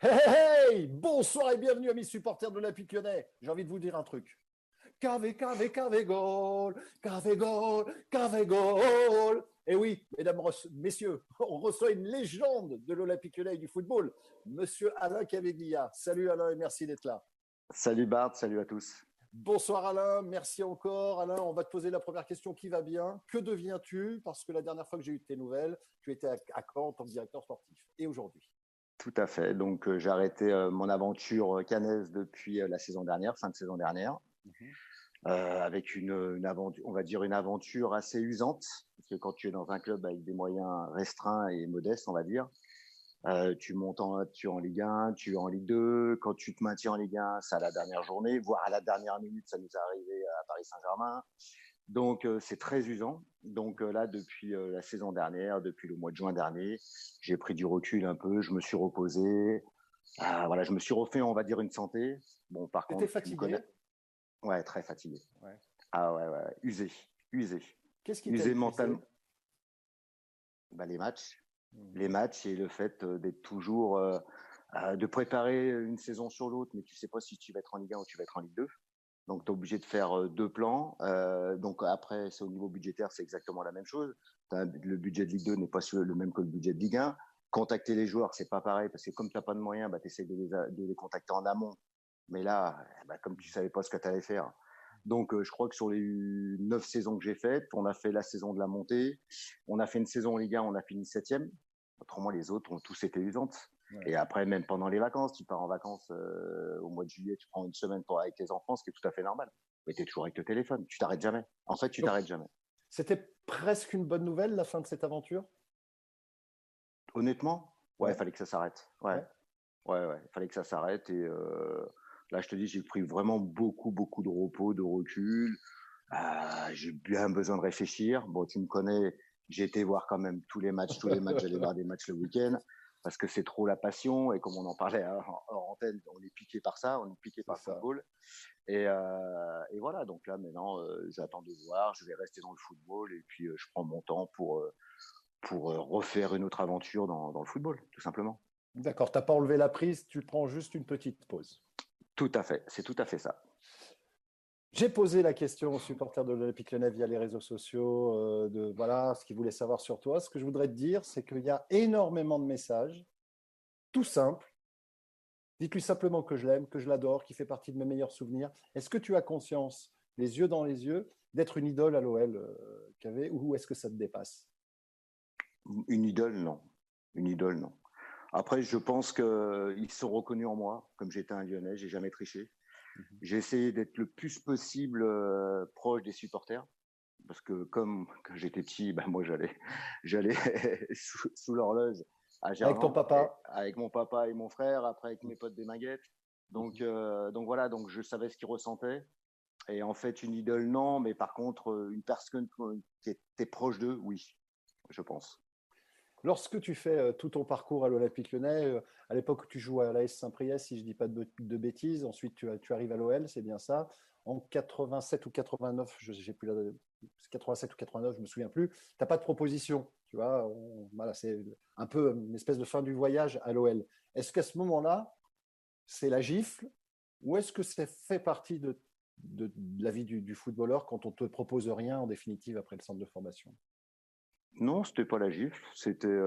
Hey, hey, hey. Bonsoir et bienvenue amis supporters de l'Olympique Lyonnais. J'ai envie de vous dire un truc. Gol, Gol. Et oui, mesdames, messieurs, on reçoit une légende de l'Olympique Lyonnais et du football, Monsieur Alain Caveglia. Salut Alain et merci d'être là. Salut Bart, salut à tous. Bonsoir Alain, merci encore. Alain, on va te poser la première question qui va bien. Que deviens-tu? Parce que la dernière fois que j'ai eu tes nouvelles, tu étais à Caen en tant que directeur sportif. Et aujourd'hui? Tout à fait. Donc j'ai arrêté mon aventure cannaise depuis la saison dernière, fin de saison dernière, avec une aventure, on va dire une aventure assez usante, parce que quand tu es dans un club avec des moyens restreints et modestes, on va dire, tu es en Ligue 1, tu es en Ligue 2. Quand tu te maintiens en Ligue 1, c'est à la dernière journée, voire à la dernière minute, ça nous est arrivé à Paris Saint-Germain. Donc c'est très usant. Donc là, depuis la saison dernière, depuis le mois de juin dernier, j'ai pris du recul un peu, je me suis reposé. Voilà, je me suis refait, on va dire, une santé. Bon, par Tu étais contre, tu me fatigué? connais. Ouais, très fatigué. Ouais. Ah ouais, ouais, usé, usé, Qu'est-ce qui t'a usé épuisé? mentalement. Bah, les Mhm. matchs et le fait d'être toujours, de préparer une saison sur l'autre, mais tu sais pas si tu vas être en Ligue 1 ou tu vas être en Ligue 2. Donc, tu es obligé de faire deux plans. Donc, après, c'est au niveau budgétaire, c'est exactement la même chose. Le budget de Ligue 2 n'est pas le même que le budget de Ligue 1. Contacter les joueurs, c'est pas pareil, parce que comme tu n'as pas de moyens, bah, tu essaies de les contacter en amont. Mais là, bah, comme tu savais pas ce que tu allais faire. Donc, je crois que sur les 9 saisons que j'ai faites, on a fait la saison de la montée. On a fait une saison en Ligue 1, on a fini septième. Autrement, les autres ont tous été usantes. Ouais. Et après, même pendant les vacances, tu pars en vacances au mois de juillet, tu prends une semaine pour avec tes enfants, ce qui est tout à fait normal. Mais tu es toujours avec le téléphone, tu t'arrêtes jamais. En fait, tu Donc, t'arrêtes jamais. c'était presque une bonne nouvelle, la fin de cette aventure? Honnêtement, ouais, il Ouais, fallait que ça s'arrête. Ouais, ouais. ouais, ouais, il fallait que ça s'arrête. Et là, je te dis, j'ai pris vraiment beaucoup, beaucoup de repos, de recul. J'ai bien besoin de réfléchir. Bon, tu me connais, j'ai été voir quand même tous les matchs, j'allais voir des matchs le week-end parce que c'est trop la passion et comme on en parlait hors antenne, on est piqué par ça, on est piqué C'est par le ça. football et voilà. Donc là maintenant, j'attends de voir, je vais rester dans le football et puis je prends mon temps pour refaire une autre aventure dans le football, tout simplement. D'accord, tu n'as pas enlevé la prise, tu prends juste une petite pause. Tout à fait, c'est tout à fait ça. J'ai posé la question aux supporters de l'Olympique Lyonnais via les réseaux sociaux de voilà ce qu'ils voulaient savoir sur toi. Ce que je voudrais te dire, c'est qu'il y a énormément de messages, tout simples. Dites-lui simplement que je l'aime, que je l'adore, qu'il fait partie de mes meilleurs souvenirs. Est-ce que tu as conscience, les yeux dans les yeux, d'être une idole à l'OL, KV, ou est-ce que ça te dépasse? Une idole, non. Une idole, non. Après, je pense qu'ils sont reconnus en moi, comme j'étais un Lyonnais, j'ai jamais triché. J'ai essayé d'être le plus possible proche des supporters, parce que comme quand j'étais petit, ben moi j'allais sous l'horloge à Avec ton Gerland, papa? avec mon papa et mon frère, après avec mes potes des Minguettes. Donc voilà, donc je savais ce qu'ils ressentaient. Et en fait, une idole, non, mais par contre, une personne qui était proche d'eux, oui, je pense. Lorsque tu fais tout ton parcours à l'Olympique Lyonnais, à l'époque où tu joues à l'AS Saint-Priest, si je ne dis pas de bêtises, ensuite tu arrives à l'OL, c'est bien ça. En 87 ou 89, j'ai plus 87 ou 89, je me souviens plus. Tu n'as pas de proposition, tu vois. Voilà, c'est un peu une espèce de fin du voyage à l'OL. Est-ce qu'à ce moment-là, c'est la gifle ou est-ce que ça fait partie de la vie du footballeur quand on te propose rien en définitive après le centre de formation? Non, c'était pas la gifle, c'était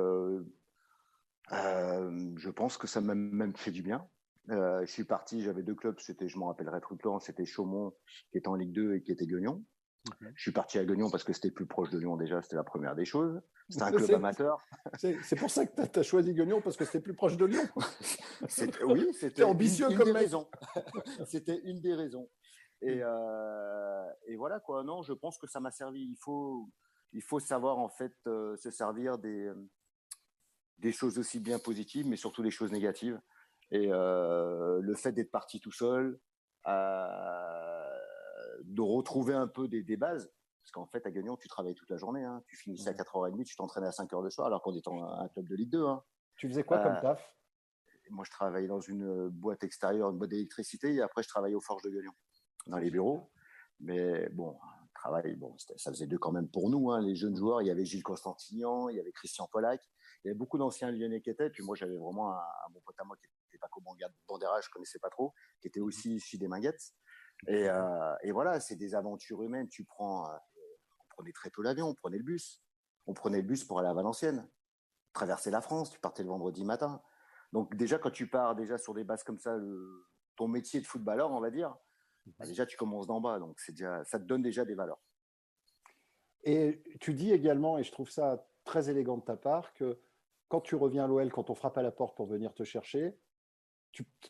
je pense que ça m'a même fait du bien. Je suis parti, j'avais deux clubs, je m'en rappellerai tout le temps, c'était Chaumont qui était en Ligue 2 et qui était Guignon. Mhm. Je suis parti à Guignon parce que c'était plus proche de Lyon déjà, c'était la première des choses. C'était un club amateur. C'est pour ça que tu as choisi Guignon, parce que c'était plus proche de Lyon. Oui, C'est c'était ambitieux une comme des mec. raisons. C'était une des raisons. Et voilà quoi. Non, je pense que ça m'a servi. Il faut savoir en fait se servir des choses aussi bien positives, mais surtout des choses négatives. Et le fait d'être parti tout seul, de retrouver un peu des bases, parce qu'en fait, à Guignon, tu travailles toute la journée. Hein. Tu finissais à Ouais. 4h30, tu t'entraînais à 5h le soir, alors qu'on était un club de Ligue 2. Hein. Tu faisais quoi comme Euh, taf? Moi, je travaillais dans une boîte extérieure, une boîte d'électricité, et après, je travaillais aux Forges de Guignon, dans les Génial. bureaux. Mais bon, travail, bon, ça faisait deux quand même pour nous, hein, les jeunes joueurs. Il y avait Gilles Constantignan, il y avait Christian Pollack, il y avait beaucoup d'anciens Lyonnais qui étaient. Puis moi, j'avais vraiment un bon pote à moi qui était Paco Bandera, je ne connaissais pas trop, qui était aussi issu des Minguettes. Et voilà, c'est des aventures humaines. On prenait très peu l'avion, on prenait le bus. On prenait le bus pour aller à Valenciennes, traverser la France, tu partais le vendredi matin. Donc déjà, quand tu pars déjà sur des bases comme ça, ton métier de footballeur, on va dire, bah déjà tu commences d'en bas, donc ça te donne déjà des valeurs. Et tu dis également, et je trouve ça très élégant de ta part, que quand tu reviens à l'OL, quand on frappe à la porte pour venir te chercher,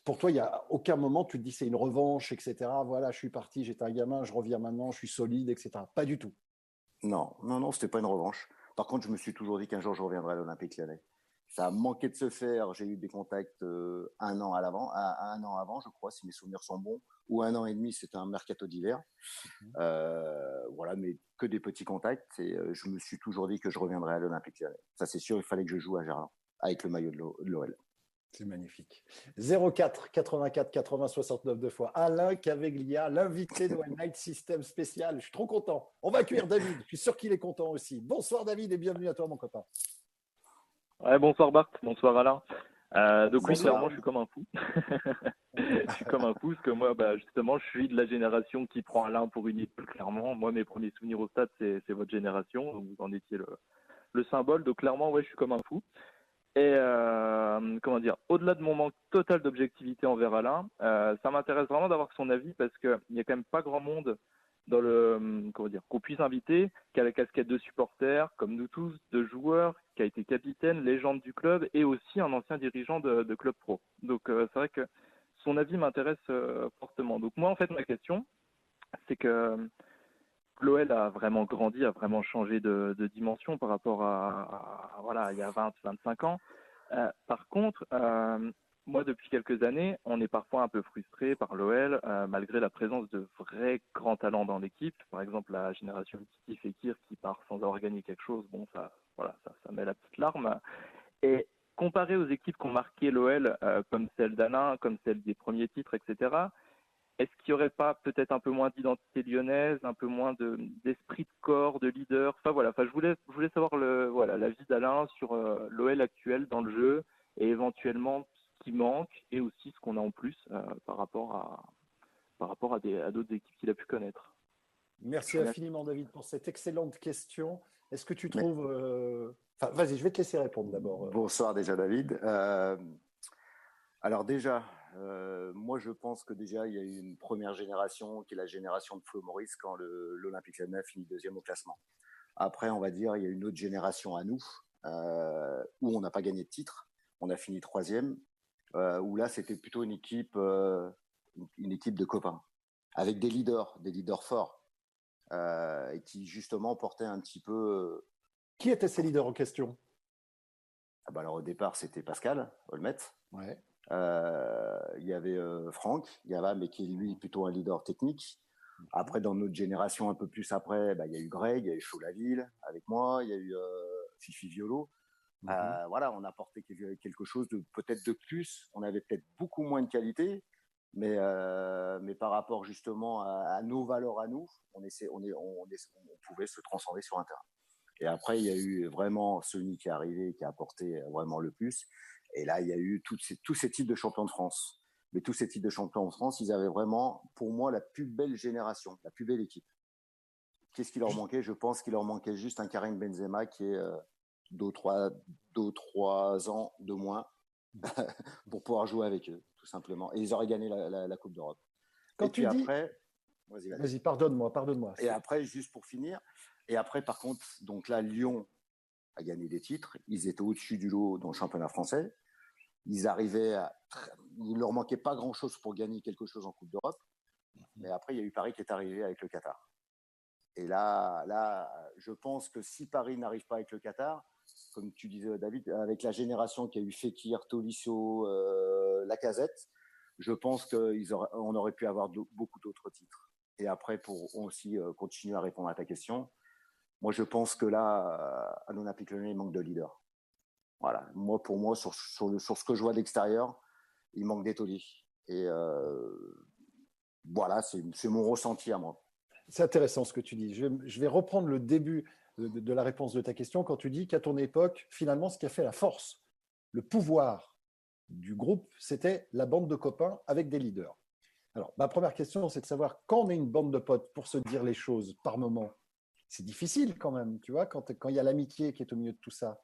pour toi, il n'y a aucun moment tu te dis c'est une revanche, etc. Voilà, je suis parti, j'étais un gamin, je reviens maintenant, je suis solide, etc. Pas du tout. Non, non, non, c'était pas une revanche. Par contre, je me suis toujours dit qu'un jour je reviendrai à l'Olympique Lyonnais. Ça a manqué de se faire. J'ai eu des contacts un an avant, je crois, si mes souvenirs sont bons, ou un an et demi. C'était un mercato d'hiver. Voilà, mais que des petits contacts. Et je me suis toujours dit que je reviendrais à l'Olympique Lyonnais. Ça, c'est sûr. Il fallait que je joue à Gerland avec le maillot de l'OL. C'est magnifique. 04 84 80 69 deux fois. Alain Caveglia, l'invité de One Night System spécial. Je suis trop content. On va accueillir David. Je suis sûr qu'il est content aussi. Bonsoir David et bienvenue à toi mon copain. Ouais, bonsoir Bart, bonsoir Alain. Donc oui, Bonsoir. clairement, je suis comme un fou. Je suis comme un fou parce que moi, justement, je suis de la génération qui prend Alain pour une idole, clairement. Moi, mes premiers souvenirs au stade, c'est votre génération. Donc vous en étiez le symbole. Donc clairement, ouais, je suis comme un fou. Et comment dire, au-delà de mon manque total d'objectivité envers Alain, ça m'intéresse vraiment d'avoir son avis parce qu'il n'y a quand même pas grand monde dans comment dire, qu'on puisse inviter, qui a la casquette de supporter, comme nous tous, de joueur, qui a été capitaine, légende du club et aussi un ancien dirigeant de club pro. Donc c'est vrai que son avis m'intéresse fortement. Donc moi, en fait, ma question, c'est que l'OL a vraiment grandi, a vraiment changé de dimension par rapport voilà, il y a 20-25 ans. Par contre, moi, depuis quelques années, on est parfois un peu frustré par l'OL, malgré la présence de vrais grands talents dans l'équipe. Par exemple, la génération Titi Fekir qui part sans avoir gagné quelque chose, bon, ça met la petite larme. Et comparé aux équipes qui ont marqué l'OL, comme celle d'Alain, comme celle des premiers titres, etc., est-ce qu'il n'y aurait pas peut-être un peu moins d'identité lyonnaise, un peu moins d'esprit de corps, de leader? Enfin voilà, je voulais savoir l'avis d'Alain sur l'OL actuel dans le jeu et éventuellement ce qui manque et aussi ce qu'on a en plus par rapport à d'autres équipes qu'il a pu connaître. Merci infiniment David pour cette excellente question. Est-ce que tu trouves... vas-y, je vais te laisser répondre d'abord. Bonsoir déjà David. Alors déjà, moi je pense que déjà il y a eu une première génération qui est la génération de Flo Maurice quand l'Olympique Lyonnais finit deuxième au classement. Après, on va dire il y a une autre génération à nous où on n'a pas gagné de titre, on a fini troisième, où là c'était plutôt une équipe de copains avec des leaders forts et qui justement portaient un petit peu. Qui étaient ces leaders en question? Alors au départ c'était Pascal Olmet. Ouais. Il y avait Franck Gava, mais qui est lui plutôt un leader technique. Après, dans notre génération, un peu plus après, il y a eu Greg, il y a eu Cholaville avec moi, il y a eu Fifi Violo. Voilà, on apportait quelque chose de peut-être de plus. On avait peut-être beaucoup moins de qualité, mais par rapport justement à nos valeurs à nous, on pouvait se transcender sur un terrain. Et après, il y a eu vraiment Sony qui est arrivé, qui a apporté vraiment le plus. Et là, il y a eu tous ces titres de champion de France. Mais tous ces titres de champion de France, ils avaient vraiment, pour moi, la plus belle génération, la plus belle équipe. Qu'est-ce qui leur manquait? Je pense qu'il leur manquait juste un Karim Benzema qui est 2-3 ans de moins pour pouvoir jouer avec eux, tout simplement. Et ils auraient gagné la Coupe d'Europe. Quand tu dis... Vas-y, pardonne-moi. Et après, juste pour finir, et après, par contre, donc là, Lyon a gagné des titres. Ils étaient au-dessus du lot dans le championnat français. Il leur manquait pas grand-chose pour gagner quelque chose en Coupe d'Europe. Mais après, il y a eu Paris qui est arrivé avec le Qatar. Et là, je pense que si Paris n'arrive pas avec le Qatar, comme tu disais, David, avec la génération qui a eu Fekir, Tolisso, Lacazette, je pense qu'on aurait pu avoir beaucoup d'autres titres. Et après, pour aussi continuer à répondre à ta question, moi, je pense que là, à l'Olympique Lyonnais, il manque de leader. Voilà. Pour moi, sur ce que je vois d'extérieur, il manque d'Etoli. Et voilà, c'est mon ressenti à moi. C'est intéressant ce que tu dis. Je vais reprendre le début de la réponse de ta question quand tu dis qu'à ton époque, finalement, ce qui a fait la force, le pouvoir du groupe, c'était la bande de copains avec des leaders. Alors, ma première question, c'est de savoir, quand on est une bande de potes pour se dire les choses par moment, c'est difficile quand même, tu vois, quand il y a l'amitié qui est au milieu de tout ça.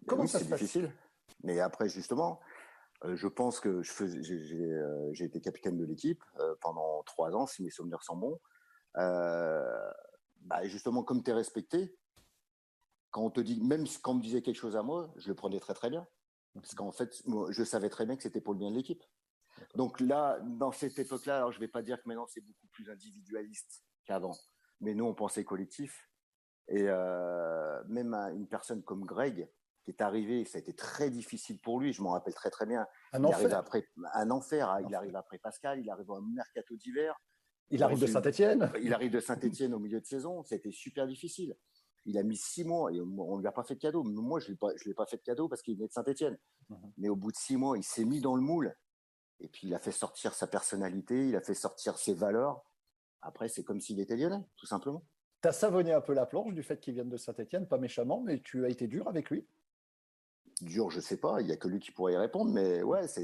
Comment Oui, ça c'est se passe? difficile. Mais après, justement, je pense que j'ai été capitaine de l'équipe pendant 3 ans, si mes souvenirs sont bons. Bah, justement, comme tu es respecté, quand on te dit, même quand on me disait quelque chose à moi, je le prenais très très bien. Parce qu'en fait, moi, je savais très bien que c'était pour le bien de l'équipe. Donc là, dans cette époque-là, alors je ne vais pas dire que maintenant c'est beaucoup plus individualiste qu'avant, mais nous, on pensait collectif. Et même une personne comme Greg, qui est arrivé, ça a été très difficile pour lui, je m'en rappelle très très bien. Un Il arrive enfer. après un enfer, hein. Il arrive après Pascal, il arrive au mercato d'hiver. Il arrive de Saint-Étienne. Il arrive de Saint-Étienne au milieu de saison, c'était super difficile. Il a mis 6 mois et on ne lui a pas fait de cadeau. Moi, je ne l'ai pas fait de cadeau parce qu'il venait de Saint-Étienne. Mais au bout de 6 mois, il s'est mis dans le moule. Et puis, il a fait sortir sa personnalité, il a fait sortir ses valeurs. Après, c'est comme s'il était lyonnais, tout simplement. Tu as savonné un peu la planche du fait qu'il vienne de Saint-Étienne, pas méchamment, mais tu as été dur avec lui. Dur, je sais pas, il n'y a que lui qui pourrait y répondre, mais ouais, ça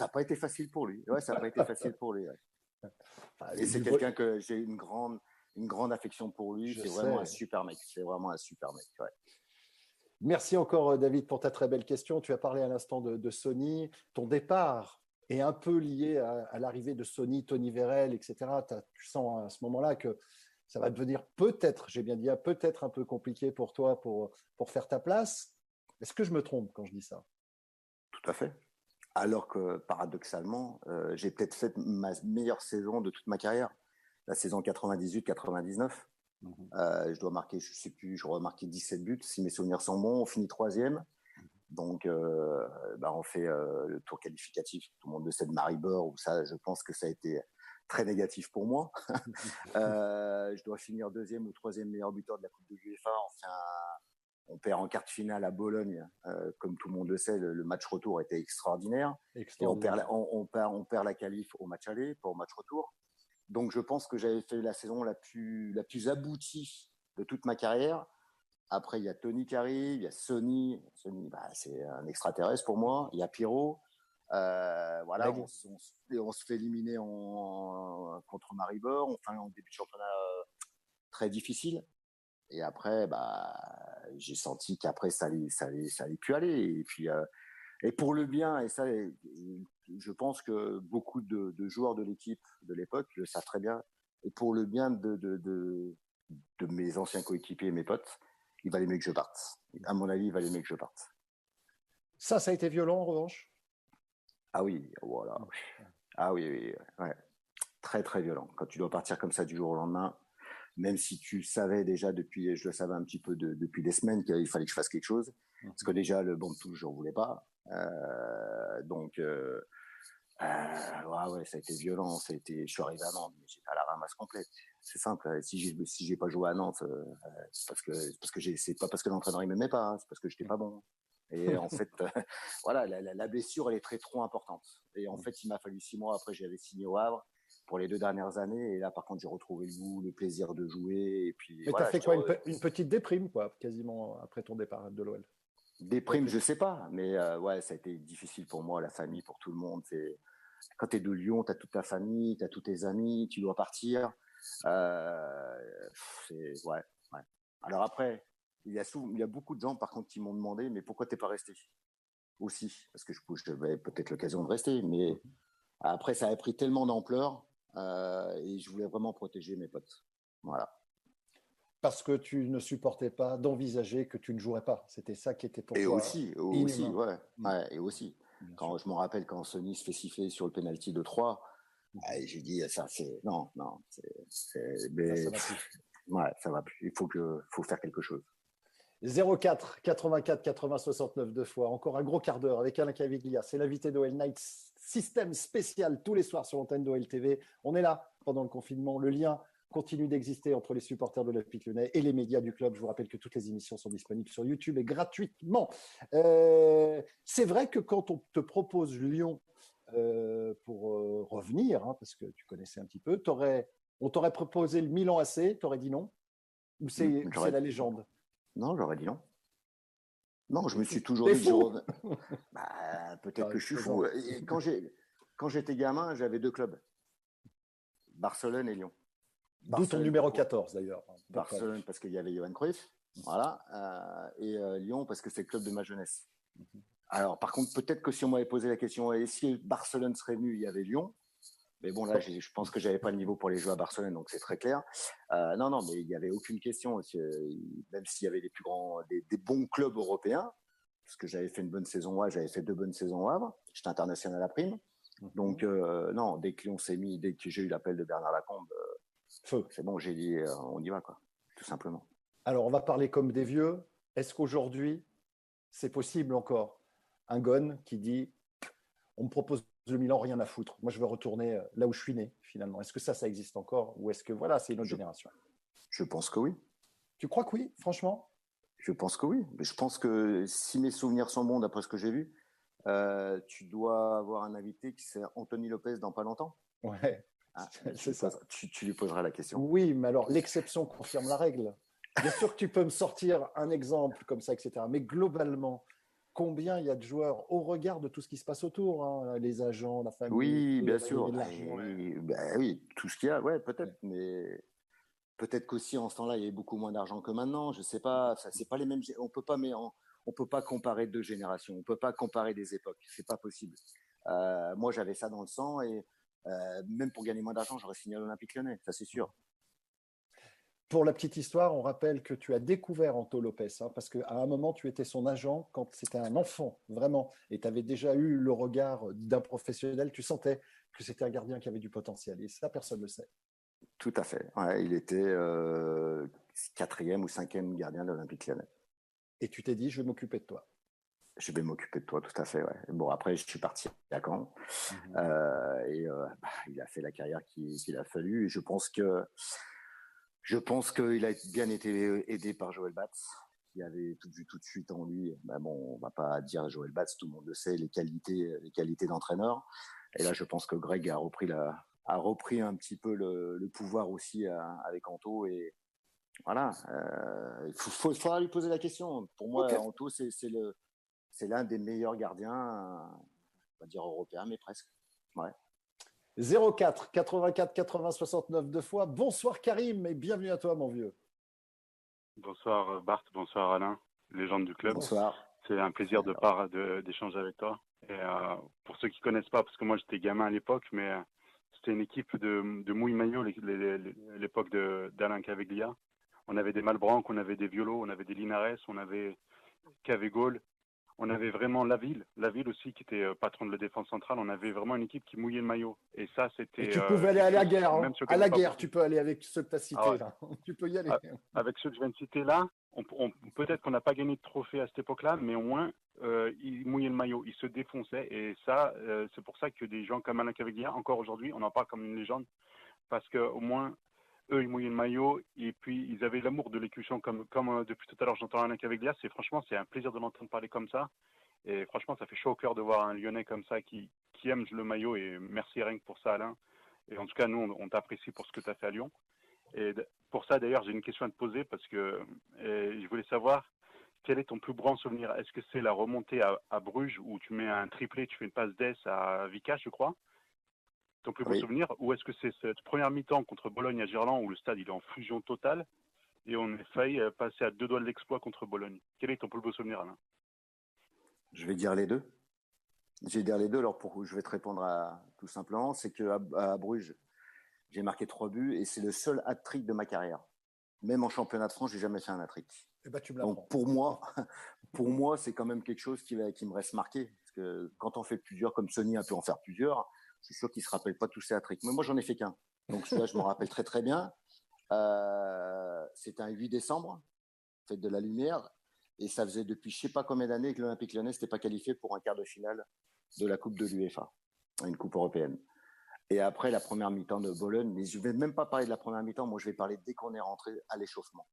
n'a pas été facile pour lui. Ouais, ça n'a pas été facile pour lui. Ouais. Et c'est quelqu'un que j'ai une grande affection pour lui. C'est vraiment un super mec. C'est vraiment un super mec. Ouais. Merci encore, David, pour ta très belle question. Tu as parlé à l'instant de Sony. Ton départ est un peu lié à l'arrivée de Sony, Tony Vérel, etc. Tu sens à ce moment-là que ça va devenir peut-être, j'ai bien dit, peut-être un peu compliqué pour toi pour faire ta place. Est-ce que je me trompe quand je dis ça? Tout à fait. Alors que, paradoxalement, j'ai peut-être fait ma meilleure saison de toute ma carrière, la saison 98-99. Je dois marquer, je ne sais plus, je dois marquer 17 buts, si mes souvenirs sont bons. On finit 3e. Donc, on fait le tour qualificatif. Tout le monde le sait de Maribor, où ça, je pense que ça a été très négatif pour moi. Je dois finir 2e ou 3e meilleur buteur de la Coupe de l'UEFA. On perd en quart de finale à Bologne. Comme tout le monde le sait, le match retour était extraordinaire. Et on perd la qualif au match aller, pas au match retour. Donc, je pense que j'avais fait la saison la plus aboutie de toute ma carrière. Après, il y a Tony qui arrive, il y a Sony. Sony, c'est un extraterrestre pour moi. Il y a Pierrot. Voilà, on se fait éliminer contre Maribor. On fait un début de championnat très difficile. Et après, j'ai senti qu'après, ça allait plus aller. Et puis, et pour le bien, et ça, je pense que beaucoup de joueurs de l'équipe de l'époque le savent très bien. Et pour le bien de mes anciens coéquipiers et mes potes, il valait mieux que je parte. À mon avis, il valait mieux que je parte. Ça a été violent en revanche? Ah oui, voilà. Ah oui, ouais. Très, très violent. Quand tu dois partir comme ça du jour au lendemain, même si tu savais déjà je le savais un petit peu depuis des semaines qu'il fallait que je fasse quelque chose. Parce que déjà, le banc de touche, je n'en voulais pas. Ouais, ça a été violent. Je suis arrivé à Nantes, mais j'étais à la ramasse complète. C'est simple. Si j'ai pas joué à Nantes, c'est pas parce que l'entraîneur il m'aimait pas, hein, c'est parce que j'étais pas bon. Et en fait, voilà, la blessure, elle est très trop importante. Et en fait, il m'a fallu 6 mois. Après, j'avais signé au Havre pour les 2 dernières années. Et là, par contre, j'ai retrouvé le goût, le plaisir de jouer. Et puis, mais voilà, tu as fait quoi, une petite déprime, quoi, quasiment après ton départ de l'OL? Des primes, je sais pas, mais ouais, ça a été difficile pour moi, la famille, pour tout le monde. Quand tu es de Lyon, tu as toute ta famille, tu as tous tes amis, tu dois partir. Ouais. Alors après, il y a beaucoup de gens, par contre, qui m'ont demandé, mais pourquoi t'es pas resté aussi? Parce que j'avais peut-être l'occasion de rester, mais après, ça a pris tellement d'ampleur et je voulais vraiment protéger mes potes. Voilà. Parce que tu ne supportais pas d'envisager que tu ne jouerais pas. C'était ça qui était pour et toi aussi, inhumain. ouais, et aussi. Quand je me rappelle quand Sony se fait siffler sur le penalty de 3, j'ai dit ça c'est non, mais ça va plus. Ouais, ça va plus. Faut faire quelque chose. 04 84 80 69 2 fois. Encore un gros quart d'heure avec Alain Caviglia. C'est l'invité d'OL Night Système spécial tous les soirs sur l'antenne d'OL TV. On est là pendant le confinement. Le lien continue d'exister entre les supporters de l'Olympique Lyonnais et les médias du club. Je vous rappelle que toutes les émissions sont disponibles sur YouTube et gratuitement. C'est vrai que quand on te propose Lyon pour revenir, hein, parce que tu connaissais un petit peu, on t'aurait proposé le Milan AC, tu aurais dit non? Ou c'est la légende? Non, j'aurais dit non. Non, je me suis toujours T'es dit que je fou. revenais. Peut-être Ah, que je je suis plaisante. fou. Et quand j'étais gamin, j'avais 2 clubs, Barcelone et Lyon. D'où ton Barcelone, numéro pourquoi? 14 d'ailleurs. Barcelone parce qu'il y avait Johan Cruyff, voilà, et Lyon parce que c'est le club de ma jeunesse. Alors, par contre, peut-être que si on m'avait posé la question, et si Barcelone serait venu, il y avait Lyon. Mais bon, là, je pense que j'avais pas le niveau pour les jouer à Barcelone, donc c'est très clair. Non, non, mais il n'y avait aucune question. Même s'il y avait des plus grands, des bons clubs européens, parce que j'avais fait une bonne saison là, j'avais fait 2 bonnes saisons au Havre. J'étais international à prime. Donc, non, dès que Lyon s'est mis, dès que j'ai eu l'appel de Bernard Lacombe, Feu. c'est bon, j'ai dit, on y va, quoi, tout simplement. Alors, on va parler comme des vieux. Est-ce qu'aujourd'hui, c'est possible encore un Ghosn qui dit on me propose le Milan, rien à foutre. Moi, je veux retourner là où je suis né, finalement. Est-ce que ça existe encore ou est-ce que voilà, c'est une autre Je, génération? je pense que oui. Tu crois que oui, franchement? Je pense que oui. Je pense que si mes souvenirs sont bons, d'après ce que j'ai vu, tu dois avoir un invité qui c'est Anthony Lopez dans pas longtemps. Ouais, Ah, c'est ça. tu lui poseras la question. Oui, mais alors l'exception confirme la règle. Bien sûr que tu peux me sortir un exemple comme ça, etc. Mais globalement, combien il y a de joueurs au regard de tout ce qui se passe autour, hein, les agents, la famille, Oui, bien l'arrivée sûr. de l'argent. Oui, tout ce qu'il y a, ouais, peut-être, Ouais. mais peut-être qu'aussi en ce temps-là, il y avait beaucoup moins d'argent que maintenant. Je sais pas. Ça, c'est pas les mêmes. On peut pas comparer 2 générations. On peut pas comparer des époques. C'est pas possible. Moi, j'avais ça dans le sang et même pour gagner moins d'argent, j'aurais signé à l'Olympique Lyonnais. Ça, c'est sûr. Pour la petite histoire, on rappelle que tu as découvert Anto Lopez, hein, parce qu'à un moment, tu étais son agent quand c'était un enfant, vraiment, et tu avais déjà eu le regard d'un professionnel, tu sentais que c'était un gardien qui avait du potentiel, et ça, personne ne le sait. Tout à fait. Ouais, il était 4e ou 5e gardien de l'Olympique Lyonnais. Et tu t'es dit, je vais m'occuper de toi. Je vais m'occuper de toi, tout à fait. Ouais. Bon, après, je suis parti à Caen il a fait la carrière qu'il a fallu. Et je pense qu'il a bien été aidé par Joël Batz, qui avait tout vu tout de suite en lui. Bon, on va pas dire Joël Batz, tout le monde le sait, les qualités d'entraîneur. Et là, je pense que Greg a repris un petit peu le pouvoir aussi avec Anto et voilà. Il faudra lui poser la question. Pour Ok. moi, Anto, c'est l'un des meilleurs gardiens, on va dire européens, mais presque. Ouais. 04 84 80 69 deux fois. Bonsoir Karim et bienvenue à toi, mon vieux. Bonsoir Bart, bonsoir Alain, légende du club. Bonsoir. C'est un plaisir d'échanger avec toi. Et pour ceux qui connaissent pas, parce que moi j'étais gamin à l'époque, mais c'était une équipe de mouille maillot l'époque d'Alain Caveglia. On avait des Malbranck, on avait des Violos, on avait des Linares, on avait Cavegol. On avait vraiment la ville aussi qui était patron de la défense centrale. On avait vraiment une équipe qui mouillait le maillot. Et ça, Et c'était tu pouvais aller à la guerre, hein. même si on À gagnait la pas guerre, beaucoup. tu peux aller avec ceux que tu as Ah cités, ouais. là. Tu peux y aller. Avec ceux que je viens de citer là, peut-être qu'on n'a pas gagné de trophée à cette époque-là, mais au moins, ils mouillaient le maillot, ils se défonçaient. Et ça, c'est pour ça que des gens comme Alain Caveglia, encore aujourd'hui, on en parle comme une légende, parce qu'au moins, eux, ils mouillaient le maillot, et puis ils avaient l'amour de l'écusson, comme depuis tout à l'heure, j'entends Alain Caveglia. Franchement, c'est un plaisir de l'entendre parler comme ça. Et franchement, ça fait chaud au cœur de voir un Lyonnais comme ça qui aime le maillot. Et merci rien que pour ça, Alain. Et en tout cas, nous, on t'apprécie pour ce que tu as fait à Lyon. Et pour ça, d'ailleurs, j'ai une question à te poser parce que je voulais savoir quel est ton plus grand souvenir. Est-ce que c'est la remontée à Bruges où tu mets un triplé, tu fais une passe d'ess à Vika, je crois, ton plus beau Oui. souvenir, ou est-ce que c'est cette première mi-temps contre Bologne à Gerland où le stade il est en fusion totale et on a failli passer à 2 doigts de l'exploit contre Bologne? Quel est ton plus beau souvenir, Alain? Je vais dire les deux. Je vais dire les deux. Alors, je vais te répondre tout simplement, c'est qu'à Bruges, j'ai marqué 3 buts et c'est le seul hat-trick de ma carrière. Même en championnat de France, j'ai jamais fait un hat-trick. Eh ben, tu me Donc l'apprends. pour moi, c'est quand même quelque chose qui me reste marqué. Parce que quand on fait plusieurs, comme Sony a pu en faire plusieurs, je suis sûr qu'il se rappelle pas tous ces hat-tricks. Mais moi, j'en ai fait qu'un. Donc celui-là, je m'en rappelle très très bien. C'était un 8 décembre, fête de la lumière, et ça faisait depuis je sais pas combien d'années que l'Olympique Lyonnais n'était pas qualifié pour un quart de finale de la Coupe de l'UEFA, une coupe européenne. Et après la première mi-temps de Bologne, mais je vais même pas parler de la première mi-temps, moi je vais parler dès qu'on est rentré à l'échauffement.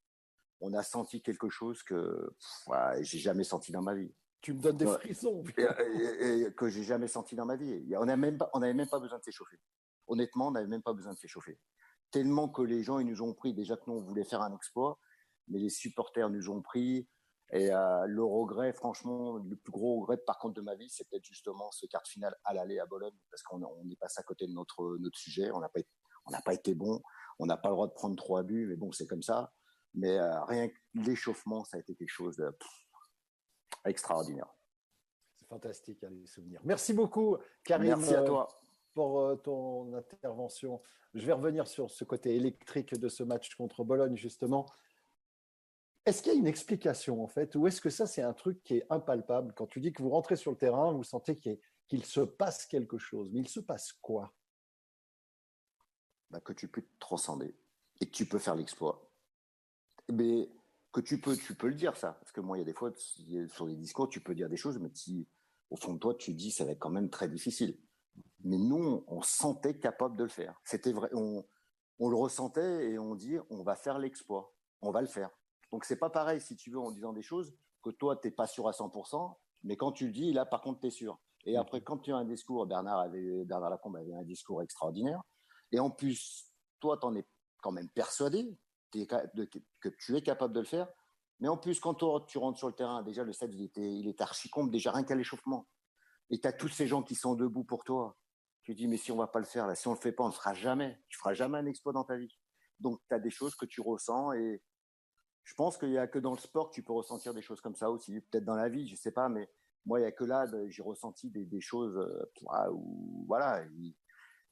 On a senti quelque chose que j'ai jamais senti dans ma vie. Tu me donnes des frissons. Et que j'ai jamais senti dans ma vie. On n'avait même pas besoin de s'échauffer. Honnêtement, on n'avait même pas besoin de s'échauffer. Tellement que les gens, ils nous ont pris, déjà que nous, on voulait faire un exploit, mais les supporters nous ont pris. Et le regret, franchement, le plus gros regret par contre de ma vie, c'est peut-être justement ce quart de finale à l'aller à Bologne, parce qu'on est passé à côté de notre sujet. On n'a pas été bon. On n'a pas le droit de prendre 3 buts, mais bon, c'est comme ça. Mais rien que l'échauffement, ça a été quelque chose extraordinaire. C'est fantastique, les souvenirs. Merci beaucoup, Karim. Merci à toi. Pour ton intervention. Je vais revenir sur ce côté électrique de ce match contre Bologne, justement. Est-ce qu'il y a une explication, en fait, ou est-ce que ça, c'est un truc qui est impalpable? Quand tu dis que vous rentrez sur le terrain, vous sentez qu'il se passe quelque chose. Mais il se passe quoi? Que tu peux te transcender et que tu peux faire l'exploit. Mais que tu peux le dire, ça. Parce que moi, il y a des fois, sur les discours, tu peux dire des choses, mais au fond de toi, tu dis ça va être quand même très difficile. Mais nous, on sentait capable de le faire. C'était vrai, on le ressentait et on dit on va faire l'exploit, on va le faire. Donc c'est pas pareil, si tu veux, en disant des choses que toi t'es pas sûr à 100%, mais quand tu le dis, là par contre t'es sûr. Et après, quand tu as un discours, Bernard Lacombe avait un discours extraordinaire. Et en plus, toi t'en es quand même persuadé que tu es capable de le faire. Mais en plus, quand toi tu rentres sur le terrain, déjà le stade il était archi comble, déjà rien qu'à l'échauffement. Et tu as tous ces gens qui sont debout pour toi. Tu dis, mais si on va pas le faire, là, si on le fait pas, on le fera jamais. Tu feras jamais un exploit dans ta vie. Donc, tu as des choses que tu ressens et je pense qu'il y a que dans le sport que tu peux ressentir des choses comme ça aussi. Peut-être dans la vie, je sais pas, mais moi, il y a que là, j'ai ressenti des choses, où, voilà.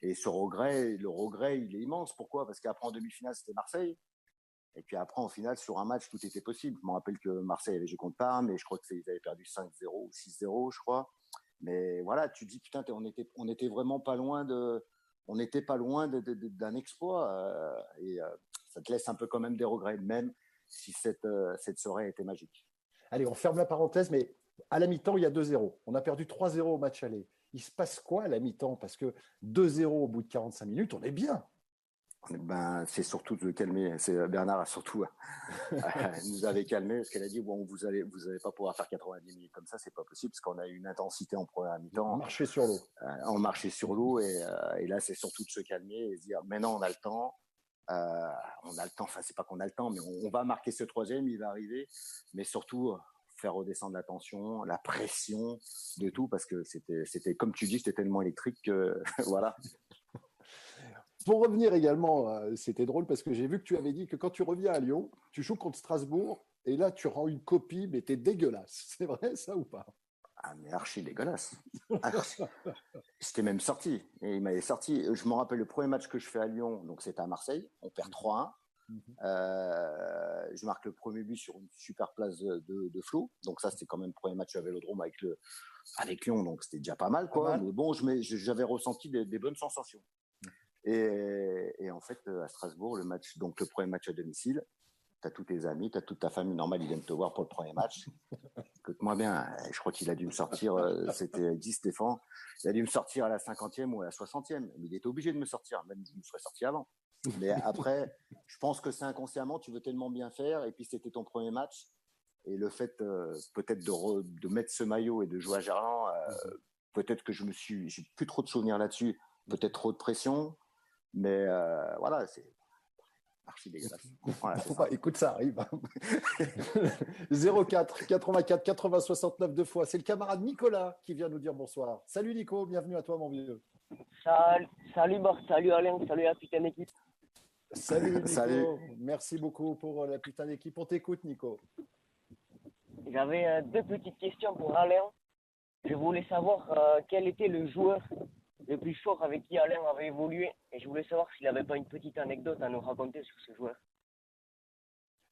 Et le regret, il est immense. Pourquoi? Parce qu'après, en demi-finale, c'était Marseille. Et puis après, en finale, sur un match, tout était possible. Je me rappelle que Marseille avait joué contre Parme, mais je crois qu'ils avaient perdu 5-0 ou 6-0, je crois. Mais voilà, tu dis putain, on était vraiment pas loin on n'était pas loin d'un exploit et ça te laisse un peu quand même des regrets, même si cette soirée était magique. Allez, on ferme la parenthèse, mais à la mi-temps, il y a 2-0. On a perdu 3-0 au match aller. Il se passe quoi à la mi-temps? Parce que 2-0 au bout de 45 minutes, on est bien. C'est surtout de calmer. Bernard a surtout nous avait calmé parce qu'elle a dit bon, vous allez pas pouvoir faire 90 minutes comme ça, c'est pas possible parce qu'on a eu une intensité en première mi-temps. On marchait sur l'eau. On marchait sur l'eau et là c'est surtout de se calmer et se dire maintenant on a le temps. Enfin c'est pas qu'on a le temps, mais on va marquer ce troisième, il va arriver, mais surtout faire redescendre la tension, la pression de tout parce que c'était comme tu dis, c'était tellement électrique que voilà. Pour revenir également, c'était drôle parce que j'ai vu que tu avais dit que quand tu reviens à Lyon, tu joues contre Strasbourg et là tu rends une copie, mais t'es dégueulasse. C'est vrai ça ou pas? Ah mais archi dégueulasse. Archi. J'étais même sorti et il m'avait sorti. Je me rappelle le premier match que je fais à Lyon, donc c'était à Marseille, on perd 3-1. Je marque le premier but sur une super place de Flo, donc ça c'était quand même le premier match à Vélodrome avec Lyon, donc c'était déjà pas mal quoi. Mais bon, j'avais ressenti des bonnes sensations. Et en fait, à Strasbourg, donc le premier match à domicile, tu as tous tes amis, tu as toute ta famille normale, ils viennent te voir pour le premier match. Écoute-moi bien, je crois qu'il a dû me sortir, c'était Guy Stéphane, il a dû me sortir à la 50e ou à la 60e, mais il était obligé de me sortir, même s'il me serait sorti avant. Mais après, je pense que c'est inconsciemment, tu veux tellement bien faire, et puis c'était ton premier match, et le fait peut-être de mettre ce maillot et de jouer à Gerland, peut-être que j'ai plus trop de souvenirs là-dessus, peut-être trop de pression, mais voilà, c'est archi dégueulasse. Voilà, écoute, ça arrive. 04 84 80 69 deux fois. C'est le camarade Nicolas qui vient nous dire bonsoir. Salut Nico, bienvenue à toi mon vieux. Salut Bart, salut Alain, salut la putain d'équipe. Salut Nico, Salut. Merci beaucoup pour la putain d'équipe. On t'écoute Nico. J'avais 2 petites questions pour Alain. Je voulais savoir quel était le joueur le plus fort avec qui Alain avait évolué et je voulais savoir s'il n'avait pas une petite anecdote à nous raconter sur ce joueur.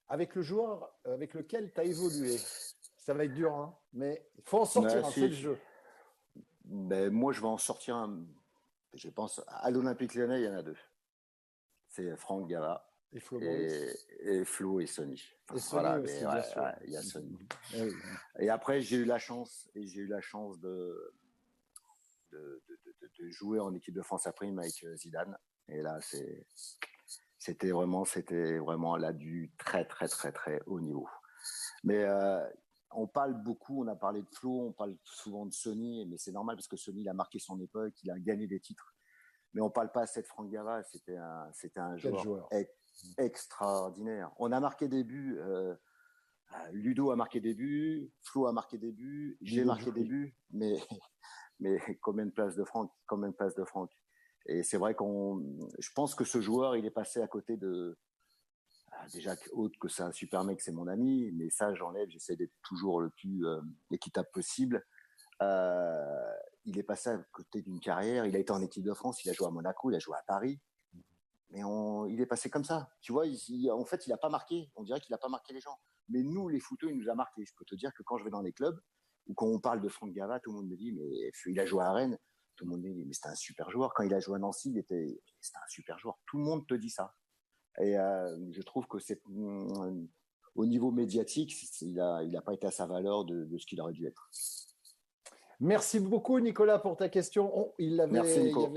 Avec le joueur avec lequel tu as évolué, ça va être dur, hein, mais il faut en sortir, c'est le jeu. Ben, moi, je vais en sortir un. Je pense à l'Olympique Lyonnais, il y en a 2. C'est Franck Gava et Flo et Sonny. Et Sonny voilà, aussi, bien sûr. Il y a Sonny. Oui. Et après, j'ai eu la chance de jouer en équipe de France à prime avec Zidane. Et là, c'était vraiment là du très, très, très, très haut niveau. Mais on parle beaucoup, on a parlé de Flo, on parle souvent de Sonny, mais c'est normal parce que Sonny, il a marqué son époque, il a gagné des titres. Mais on parle pas assez de Franck Gava, c'était un joueur extraordinaire. On a marqué des buts Ludo a marqué des buts, Flo a marqué des buts, j'ai marqué des buts, mais combien de places de Franck, Et c'est vrai je pense que ce joueur, il est passé à côté de, déjà autre que c'est un super mec, c'est mon ami, mais ça j'enlève, j'essaie d'être toujours le plus équitable possible. Il est passé à côté d'une carrière, il a été en équipe de France, il a joué à Monaco, il a joué à Paris, mais il est passé comme ça. Tu vois, en fait, il n'a pas marqué. On dirait qu'il n'a pas marqué les gens. Mais nous, les footeux, il nous a marqué. Je peux te dire que quand je vais dans les clubs, ou quand on parle de Franck Gava, tout le monde me dit, mais il a joué à Rennes. Tout le monde me dit, mais c'était un super joueur. Quand il a joué à Nancy, c'était un super joueur. Tout le monde te dit ça. Et je trouve que au niveau médiatique, il n'a pas été à sa valeur de ce qu'il aurait dû être. Merci beaucoup, Nicolas, pour ta question. Merci, Nico.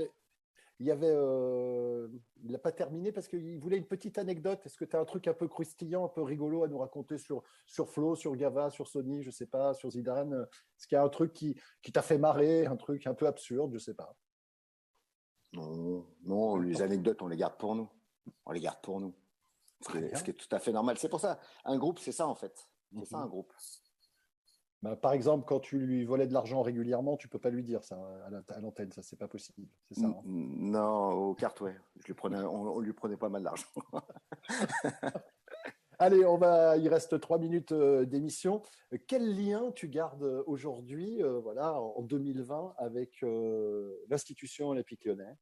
Il n'a pas terminé parce qu'il voulait une petite anecdote. Est-ce que tu as un truc un peu croustillant, un peu rigolo à nous raconter sur Flo, sur Gava, sur Sonny, je ne sais pas, sur Zidane? Est-ce qu'il y a un truc qui t'a fait marrer, un truc un peu absurde, je ne sais pas? Non, les anecdotes, on les garde pour nous. Ce qui est tout à fait normal. C'est pour ça, un groupe, c'est ça en fait. C'est ça un groupe. Bah, par exemple, quand tu lui volais de l'argent régulièrement, tu peux pas lui dire ça à l'antenne, ça c'est pas possible. C'est ça, hein? Non, aux cartes, ouais. On lui prenait pas mal d'argent. Allez, il reste 3 minutes d'émission. Quel lien tu gardes aujourd'hui, voilà, en 2020, avec l'institution Olympique Lyonnais?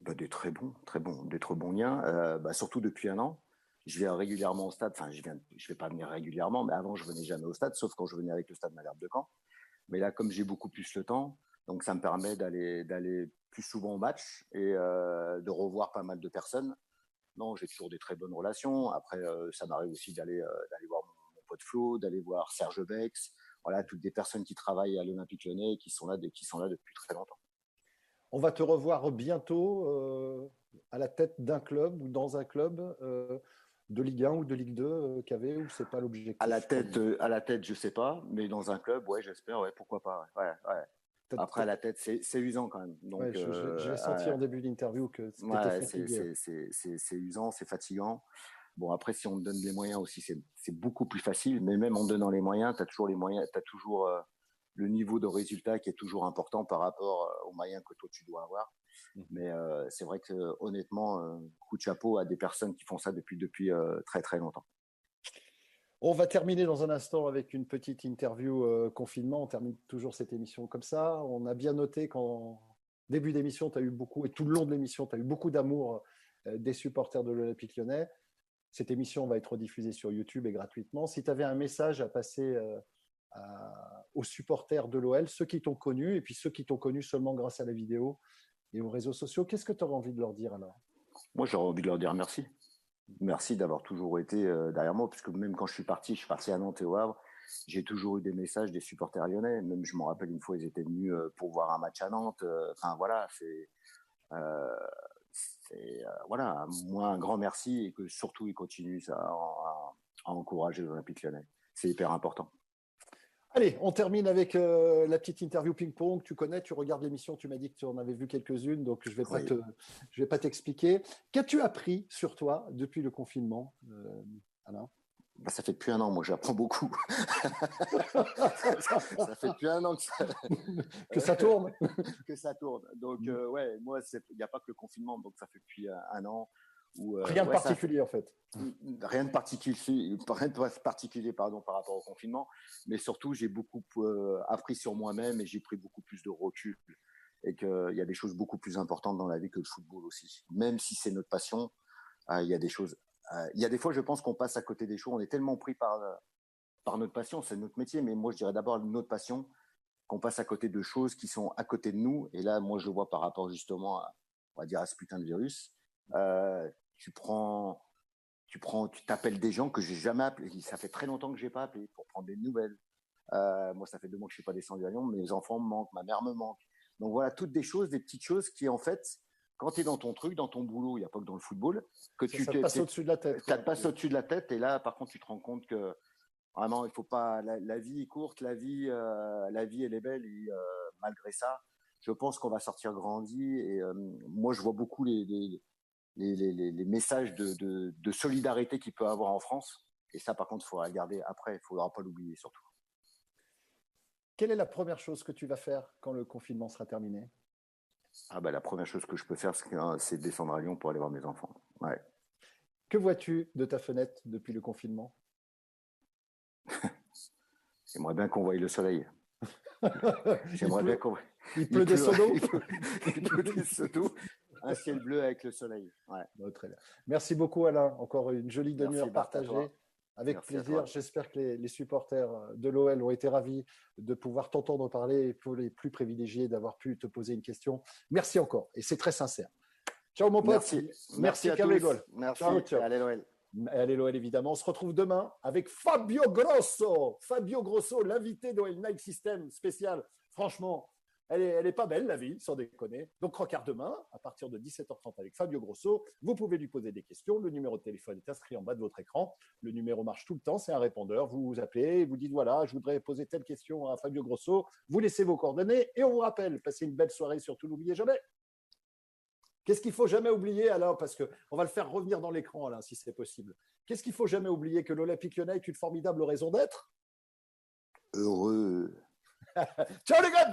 Des très bons liens. Surtout depuis un an. Je vais régulièrement au stade. Enfin, je vais pas venir régulièrement, mais avant, je venais jamais au stade, sauf quand je venais avec le stade Malherbe de Caen. Mais là, comme j'ai beaucoup plus le temps, donc ça me permet d'aller plus souvent au match et de revoir pas mal de personnes. Non, j'ai toujours des très bonnes relations. Après, ça m'arrive aussi d'aller voir mon pote Flo, d'aller voir Serge Bex. Voilà, toutes des personnes qui travaillent à l'Olympique Lyonnais et qui sont là depuis très longtemps. On va te revoir bientôt à la tête d'un club ou dans un club de Ligue 1 ou de Ligue 2, KV, ou c'est pas l'objectif? À la tête, je sais pas, mais dans un club, ouais, j'espère, ouais, pourquoi pas. Ouais. Après, à la tête, c'est usant quand même. Donc, ouais, je l'ai senti en début d'interview que tu étais fatigué. C'est usant, c'est fatigant. Bon, après, si on me donne les moyens aussi, c'est beaucoup plus facile. Mais même en donnant les moyens, tu as toujours les moyens, tu as toujours le niveau de résultat qui est toujours important par rapport aux moyens que toi tu dois avoir. Mais c'est vrai que honnêtement, coup de chapeau à des personnes qui font ça depuis très très longtemps. On va terminer dans un instant avec une petite interview confinement. On termine toujours cette émission comme ça. On a bien noté qu'en début d'émission, tu as eu beaucoup, et tout le long de l'émission, tu as eu beaucoup d'amour des supporters de l'Olympique Lyonnais. Cette émission va être rediffusée sur YouTube et gratuitement. Si tu avais un message à passer aux supporters de l'OL, ceux qui t'ont connu et puis ceux qui t'ont connu seulement grâce à la vidéo et aux réseaux sociaux, qu'est-ce que tu aurais envie de leur dire alors? Moi, j'aurais envie de leur dire merci. Merci d'avoir toujours été derrière moi, parce que même quand je suis parti à Nantes et au Havre, j'ai toujours eu des messages des supporters lyonnais. Même, je me rappelle une fois, ils étaient venus pour voir un match à Nantes. Enfin, voilà, voilà, moi, un grand merci et que surtout, ils continuent à encourager l'Olympique Lyonnais. C'est hyper important. Allez, on termine avec la petite interview ping-pong. Tu connais, tu regardes l'émission, tu m'as dit que tu en avais vu quelques-unes, donc je ne vais pas t'expliquer. Qu'as-tu appris sur toi depuis le confinement, Alain? Ça fait depuis un an, moi j'apprends beaucoup. Ça fait depuis un an que ça tourne. Que ça tourne. Donc ouais, moi il n'y a pas que le confinement, donc ça fait depuis un an. Rien de particulier en fait. Rien de particulier par rapport au confinement, mais surtout j'ai beaucoup appris sur moi-même et j'ai pris beaucoup plus de recul et qu'il y a des choses beaucoup plus importantes dans la vie que le football aussi. Même si c'est notre passion, il y a des choses. Il y a des fois, je pense qu'on passe à côté des choses. On est tellement pris par notre passion, c'est notre métier, mais moi je dirais d'abord notre passion, qu'on passe à côté de choses qui sont à côté de nous. Et là, moi je le vois par rapport justement on va dire à ce putain de virus. Tu t'appelles des gens que j'ai jamais appelés. Ça fait très longtemps que j'ai pas appelé pour prendre des nouvelles. Moi, ça fait 2 mois que je suis pas descendu à Lyon. Mes enfants me manquent, ma mère me manque. Donc voilà, toutes des petites choses qui en fait, quand tu es dans ton truc, dans ton boulot, il n'y a pas que dans le football, que ça te passe au-dessus de la tête. Ça te passe au-dessus de la tête. Et là, par contre, tu te rends compte que vraiment, il faut pas. La vie est courte, la vie, elle est belle. Et malgré ça, je pense qu'on va sortir grandi. Et moi, je vois beaucoup les messages de solidarité qu'il peut avoir en France. Et ça, par contre, il faudra le garder après. Il ne faudra pas l'oublier surtout. Quelle est la première chose que tu vas faire quand le confinement sera terminé? La première chose que je peux faire, c'est descendre à Lyon pour aller voir mes enfants. Ouais. Que vois-tu de ta fenêtre depuis le confinement? J'aimerais bien qu'on voie le soleil. J'aimerais bien qu'on voie. Il pleut des seaux d'eau. Il pleut des seaux d'eau. Un ciel bleu avec le soleil. Ouais. Bon, très bien. Merci beaucoup, Alain. Encore une jolie demi-heure partagée. Avec plaisir. J'espère que les supporters de l'OL ont été ravis de pouvoir t'entendre parler et pour les plus privilégiés d'avoir pu te poser une question. Merci encore. Et c'est très sincère. Ciao, mon pote. Merci à tous. Merci. Ciao. Allez, l'OL. Allez, l'OL, évidemment. On se retrouve demain avec Fabio Grosso. Fabio Grosso, l'invité d'OL Night System spécial. Franchement, elle est pas belle, la vie, sans déconner. Donc, Crocard demain, à partir de 17h30 avec Fabio Grosso. Vous pouvez lui poser des questions. Le numéro de téléphone est inscrit en bas de votre écran. Le numéro marche tout le temps. C'est un répondeur. Vous appelez, vous dites voilà, je voudrais poser telle question à Fabio Grosso. Vous laissez vos coordonnées et on vous rappelle. Passez une belle soirée, surtout n'oubliez jamais. Qu'est-ce qu'il ne faut jamais oublier, Alain, parce qu'on va le faire revenir dans l'écran, Alain, si c'est possible. Qu'est-ce qu'il ne faut jamais oublier? Que l'Olympique Lyonnais est une formidable raison d'être? Heureux. Ciao les gars!